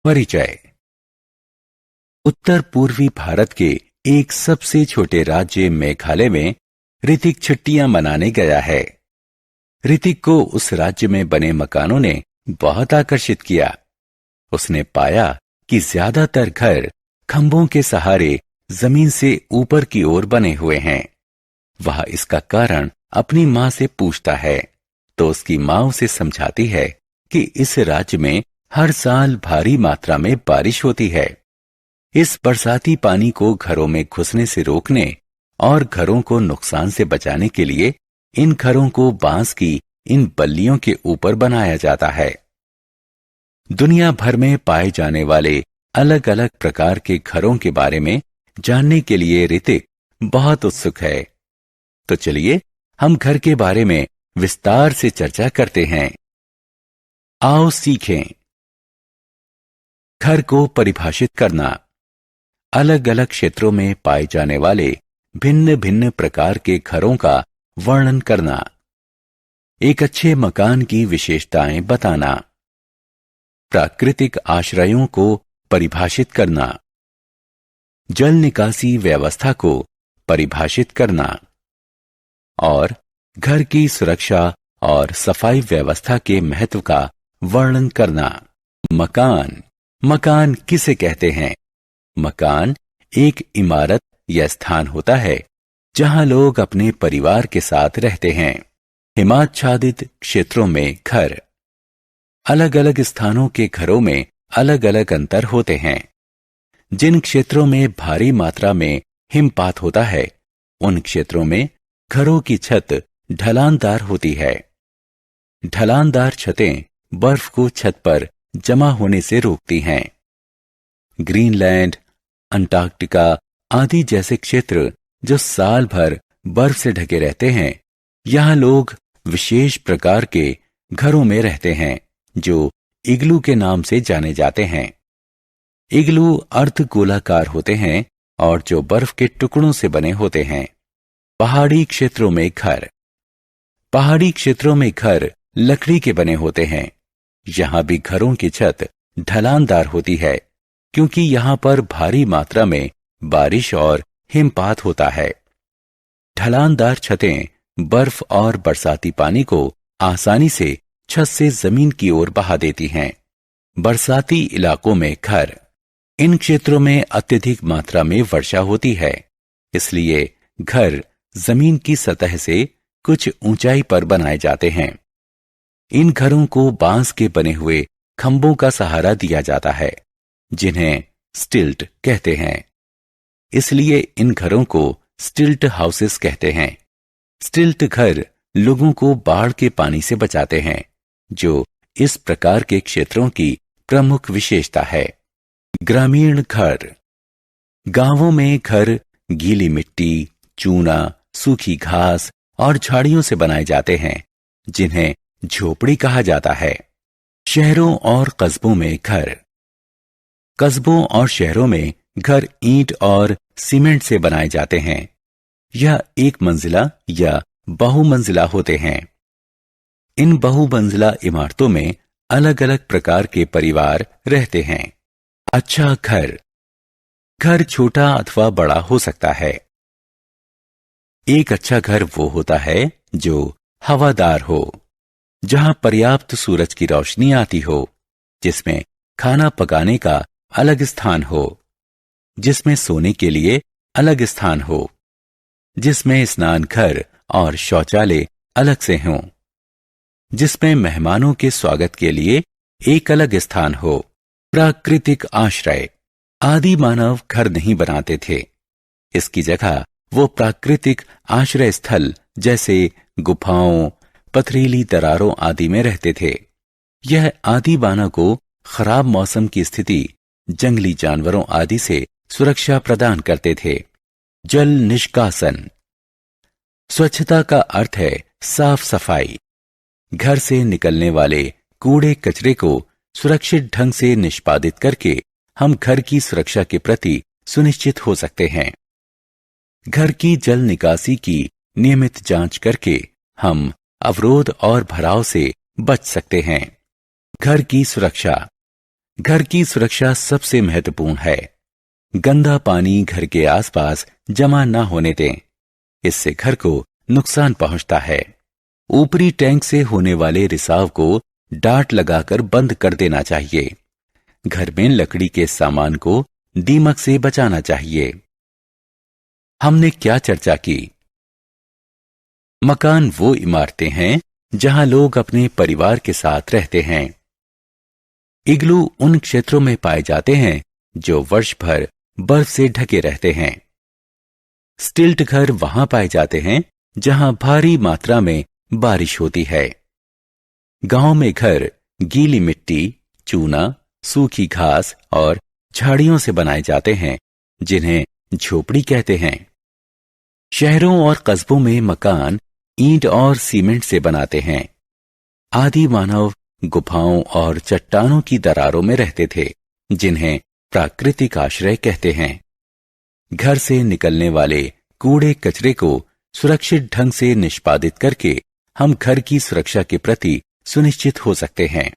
परिचय। उत्तर पूर्वी भारत के एक सबसे छोटे राज्य मेघालय में ऋतिक छुट्टियां मनाने गया है। ऋतिक को उस राज्य में बने मकानों ने बहुत आकर्षित किया। उसने पाया कि ज्यादातर घर खंभों के सहारे जमीन से ऊपर की ओर बने हुए हैं। वह इसका कारण अपनी मां से पूछता है तो उसकी मां उसे समझाती है कि इस राज्य में हर साल भारी मात्रा में बारिश होती है। इस बरसाती पानी को घरों में घुसने से रोकने और घरों को नुकसान से बचाने के लिए इन घरों को बांस की इन बल्लियों के ऊपर बनाया जाता है। दुनिया भर में पाए जाने वाले अलग अलग प्रकार के घरों के बारे में जानने के लिए ऋतिक बहुत उत्सुक है। तो चलिए हम घर के बारे में विस्तार से चर्चा करते हैं। आओ सीखें। घर को परिभाषित करना। अलग अलग क्षेत्रों में पाए जाने वाले भिन्न भिन्न प्रकार के घरों का वर्णन करना। एक अच्छे मकान की विशेषताएं बताना। प्राकृतिक आश्रयों को परिभाषित करना। जल निकासी व्यवस्था को परिभाषित करना और घर की सुरक्षा और सफाई व्यवस्था के महत्व का वर्णन करना। मकान किसे कहते हैं? मकान एक इमारत या स्थान होता है जहां लोग अपने परिवार के साथ रहते हैं। हिमाच्छादित क्षेत्रों में घर। अलग अलग स्थानों के घरों में अलग अलग अंतर होते हैं। जिन क्षेत्रों में भारी मात्रा में हिमपात होता है उन क्षेत्रों में घरों की छत ढलानदार होती है। ढलानदार छतें बर्फ को छत पर जमा होने से रोकती हैं। ग्रीनलैंड, अंटार्कटिका आदि जैसे क्षेत्र जो साल भर बर्फ से ढके रहते हैं, यहां लोग विशेष प्रकार के घरों में रहते हैं जो इग्लू के नाम से जाने जाते हैं। इग्लू अर्धगोलाकार होते हैं और जो बर्फ के टुकड़ों से बने होते हैं। पहाड़ी क्षेत्रों में घर। पहाड़ी क्षेत्रों में घर लकड़ी के बने होते हैं। यहां भी घरों की छत ढलानदार होती है क्योंकि यहां पर भारी मात्रा में बारिश और हिमपात होता है। ढलानदार छतें बर्फ और बरसाती पानी को आसानी से छत से जमीन की ओर बहा देती हैं। बरसाती इलाकों में घर। इन क्षेत्रों में अत्यधिक मात्रा में वर्षा होती है, इसलिए घर जमीन की सतह से कुछ ऊंचाई पर बनाए जाते हैं। इन घरों को बांस के बने हुए खंभों का सहारा दिया जाता है जिन्हें स्टिल्ट कहते हैं। इसलिए इन घरों को स्टिल्ट हाउसेस कहते हैं। स्टिल्ट घर लोगों को बाढ़ के पानी से बचाते हैं, जो इस प्रकार के क्षेत्रों की प्रमुख विशेषता है। ग्रामीण घर। गांवों में घर गीली मिट्टी, चूना, सूखी घास और झाड़ियों से बनाए जाते हैं जिन्हें झोपड़ी कहा जाता है। शहरों और कस्बों में घर। कस्बों और शहरों में घर ईंट और सीमेंट से बनाए जाते हैं। यह एक मंजिला या बहुमंजिला होते हैं। इन बहुमंजिला इमारतों में अलग अलग प्रकार के परिवार रहते हैं। अच्छा घर। घर छोटा अथवा बड़ा हो सकता है। एक अच्छा घर वो होता है जो हवादार हो, जहां पर्याप्त सूरज की रोशनी आती हो, जिसमें खाना पकाने का अलग स्थान हो, जिसमें सोने के लिए अलग स्थान हो, जिसमें स्नान घर और शौचालय अलग से हों, जिसमें मेहमानों के स्वागत के लिए एक अलग स्थान हो। प्राकृतिक आश्रय। आदि मानव घर नहीं बनाते थे। इसकी जगह वो प्राकृतिक आश्रय स्थल जैसे गुफाओं, पथरीली दरारों आदि में रहते थे। यह आदि मानव को खराब मौसम की स्थिति, जंगली जानवरों आदि से सुरक्षा प्रदान करते थे। जल निष्कासन। स्वच्छता का अर्थ है साफ सफाई। घर से निकलने वाले कूड़े कचरे को सुरक्षित ढंग से निष्पादित करके हम घर की सुरक्षा के प्रति सुनिश्चित हो सकते हैं। घर की जल निकासी की नियमित जांच करके हम अवरोध और भराव से बच सकते हैं। घर की सुरक्षा। घर की सुरक्षा सबसे महत्वपूर्ण है। गंदा पानी घर के आसपास जमा न होने दें, इससे घर को नुकसान पहुंचता है। ऊपरी टैंक से होने वाले रिसाव को डार्ट लगाकर बंद कर देना चाहिए। घर में लकड़ी के सामान को दीमक से बचाना चाहिए। हमने क्या चर्चा की? मकान वो इमारतें हैं जहां लोग अपने परिवार के साथ रहते हैं। इग्लू उन क्षेत्रों में पाए जाते हैं जो वर्ष भर बर्फ से ढके रहते हैं। स्टिल्ट घर वहां पाए जाते हैं जहां भारी मात्रा में बारिश होती है। गांव में घर गीली मिट्टी, चूना, सूखी घास और झाड़ियों से बनाए जाते हैं, जिन्हें झोपड़ी कहते हैं। शहरों और कस्बों में मकान ईंट और सीमेंट से बनाते हैं। आदि मानव गुफाओं और चट्टानों की दरारों में रहते थे, जिन्हें प्राकृतिक आश्रय कहते हैं। घर से निकलने वाले कूड़े कचरे को सुरक्षित ढंग से निष्पादित करके हम घर की सुरक्षा के प्रति सुनिश्चित हो सकते हैं।